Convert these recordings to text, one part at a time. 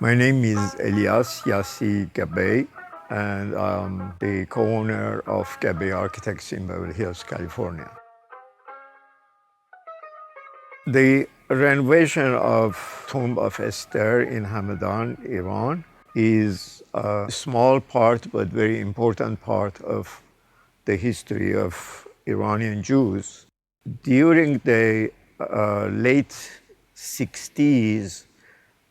My name is Yassi Gabbay, and I'm the co-owner of Gabbay Architects in Beverly Hills, California. The renovation of Tomb of Esther in Hamedan, Iran, is a small part but very important part of the history of Iranian Jews. During the late 60s,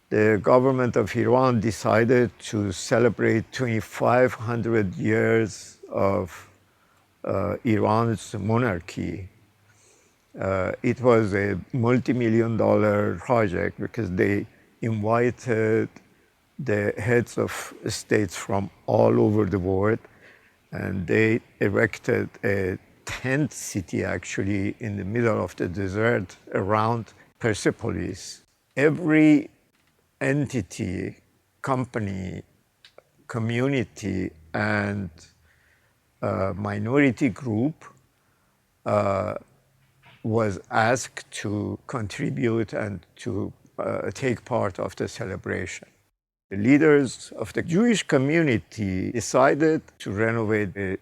the government of Iran decided to celebrate 2,500 years of Iran's monarchy. It was a multi-million-dollar project because they invited the heads of states from all over the world, and they erected a tent city actually in the middle of the desert around Persepolis. Every entity, company, community, and minority group was asked to contribute and to take part of the celebration. The leaders of the Jewish community decided to renovate the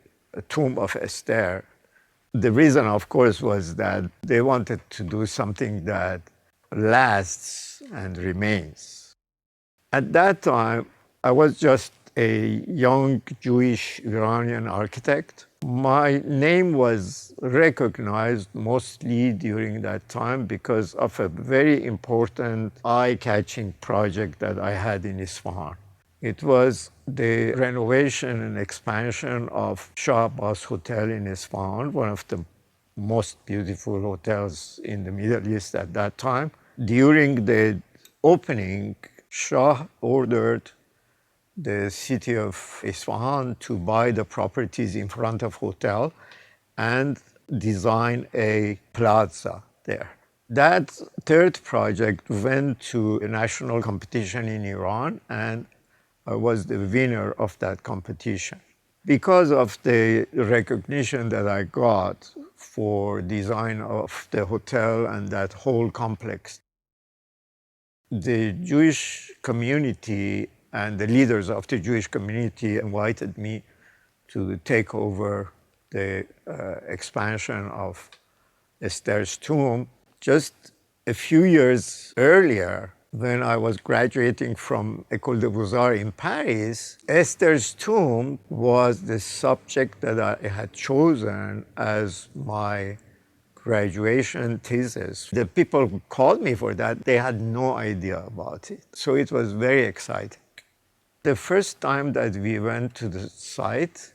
Tomb of Esther. The reason, of course, was that they wanted to do something that lasts and remains. At that time, I was just a young Jewish Iranian architect. My name was recognized mostly during that time because of a very important eye-catching project that I had in Isfahan. It was the renovation and expansion of Shah Abbas Hotel in Isfahan, one of the most beautiful hotels in the Middle East at that time. During the opening, Shah ordered the city of Isfahan to buy the properties in front of hotel and design a plaza there. That third project went to a national competition in Iran, and I was the winner of that competition. Because of the recognition that I got for design of the hotel and that whole complex, the Jewish community and the leaders of the Jewish community invited me to take over the expansion of Esther's tomb. Just a few years earlier, when I was graduating from École des Beaux-Arts in Paris, Esther's tomb was the subject that I had chosen as my graduation thesis. The people who called me for that, they had no idea about it. So it was very exciting. The first time that we went to the site,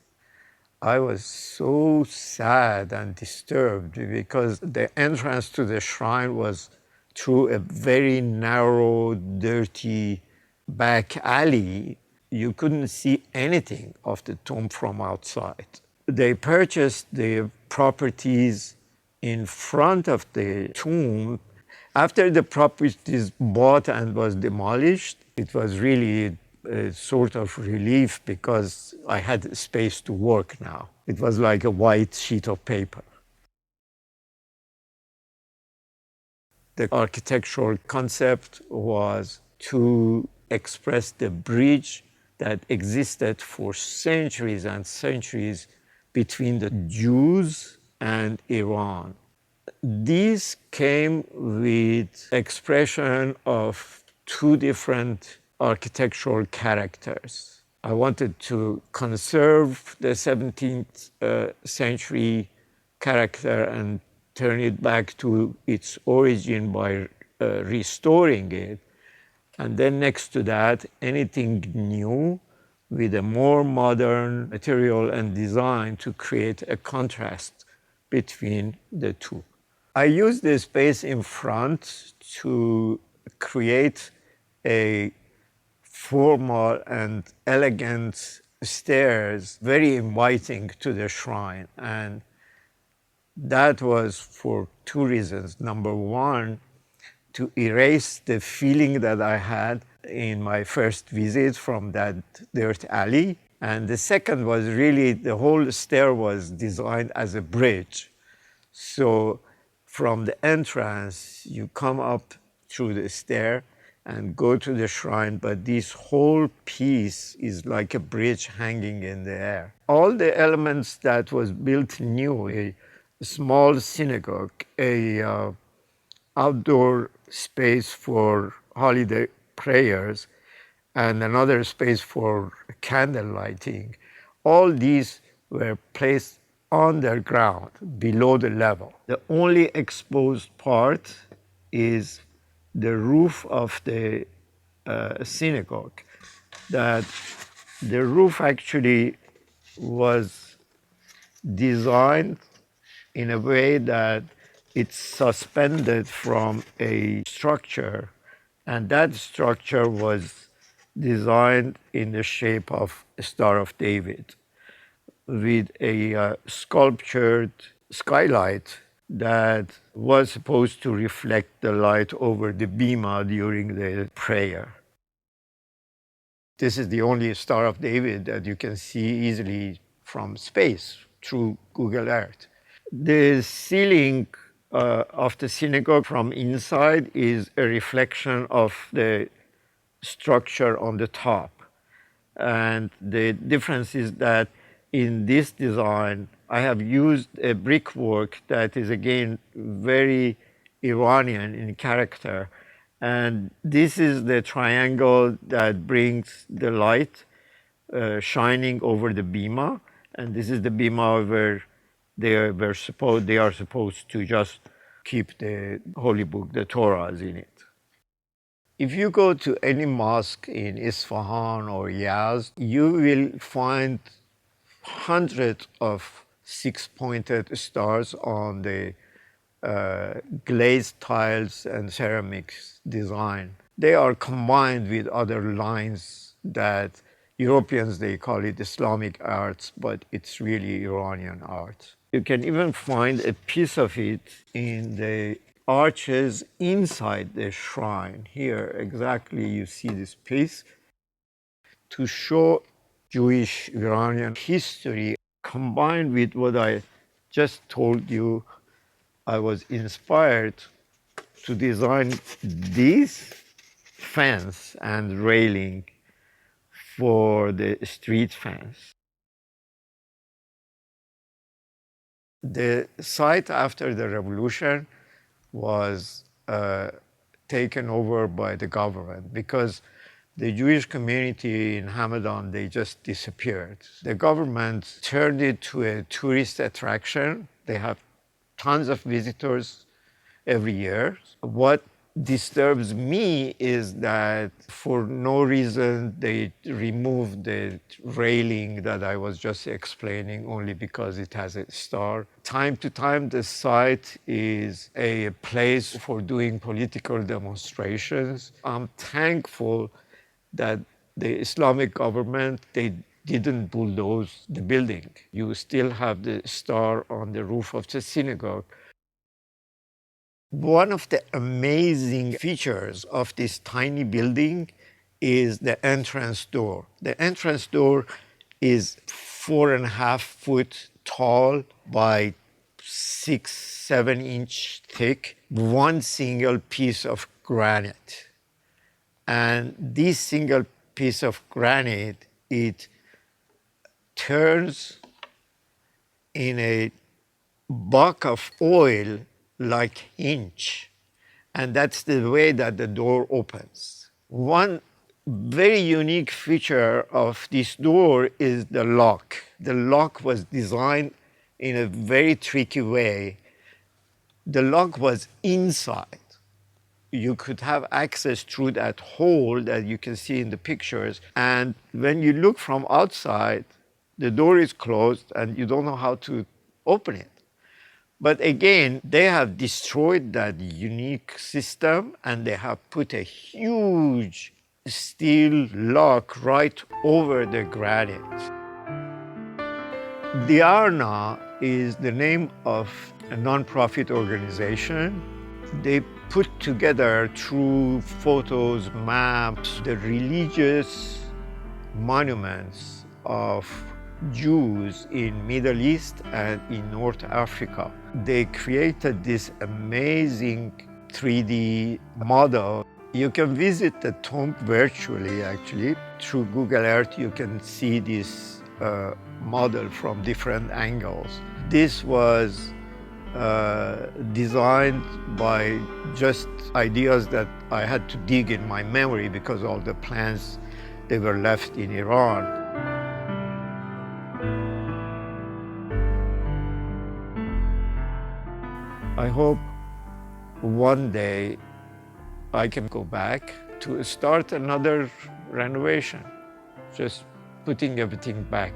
I was so sad and disturbed because the entrance to the shrine was through a very narrow, dirty back alley. You couldn't see anything of the tomb from outside. They purchased the properties in front of the tomb. After the properties bought and was demolished, it was really a sort of relief because I had space to work now. It was like a white sheet of paper. The architectural concept was to express the bridge that existed for centuries and centuries between the Jews and Iran. These came with expression of two different architectural characters. I wanted to conserve the 17th century character and turn it back to its origin by restoring it. And then next to that, anything new with a more modern material and design to create a contrast between the two. I used the space in front to create a formal and elegant stairs, very inviting to the shrine. And that was for two reasons. Number one, to erase the feeling that I had in my first visit from that dirt alley. And the second was really the whole stair was designed as a bridge. So from the entrance, you come up through the stair, and go to the shrine, but this whole piece is like a bridge hanging in the air. All the elements that was built new, a small synagogue, a outdoor space for holiday prayers, and another space for candle lighting, all these were placed underground, below the level. The only exposed part is the roof of the synagogue. That the roof actually was designed in a way that it's suspended from a structure, and that structure was designed in the shape of a Star of David with a sculptured skylight that was supposed to reflect the light over the bima during the prayer. This is the only Star of David that you can see easily from space through Google Earth. The ceiling of the synagogue from inside is a reflection of the structure on the top. And the difference is that in this design, I have used a brickwork that is again very Iranian in character. And this is the triangle that brings the light shining over the bima. And this is the bima where they are supposed to just keep the holy book, the Torahs, in it. If you go to any mosque in Isfahan or Yazd, you will find hundreds of six-pointed stars on the glazed tiles and ceramics design. They are combined with other lines that Europeans, they call it Islamic arts, but it's really Iranian art. You can even find a piece of it in the arches inside the shrine. Here, exactly, you see this piece to show Jewish Iranian history combined with what I just told you. I was inspired to design this fence and railing for the street fence. The site after the revolution was taken over by the government because the Jewish community in Hamedan, they just disappeared. The government turned it to a tourist attraction. They have tons of visitors every year. What disturbs me is that for no reason they removed the railing that I was just explaining only because it has a star. Time to time, the site is a place for doing political demonstrations. I'm thankful that the Islamic government, they didn't bulldoze the building. You still have the star on the roof of the synagogue. One of the amazing features of this tiny building is the entrance door. The entrance door is 4.5 feet tall by 6-7 inch thick, one single piece of granite. And this single piece of granite, it turns in a buck of oil like hinge. And that's the way that the door opens. One very unique feature of this door is the lock. The lock was designed in a very tricky way. The lock was inside. You could have access through that hole that you can see in the pictures. And when you look from outside, the door is closed and you don't know how to open it. But again, they have destroyed that unique system and they have put a huge steel lock right over the granite. Diarna is the name of a nonprofit organization. They put together through photos, maps, the religious monuments of Jews in Middle East and in North Africa. They created this amazing 3D model. You can visit the tomb virtually, actually. Through Google Earth, you can see this model from different angles. This was designed by just ideas that I had to dig in my memory because all the plans, they were left in Iran. I hope one day I can go back to start another renovation, just putting everything back.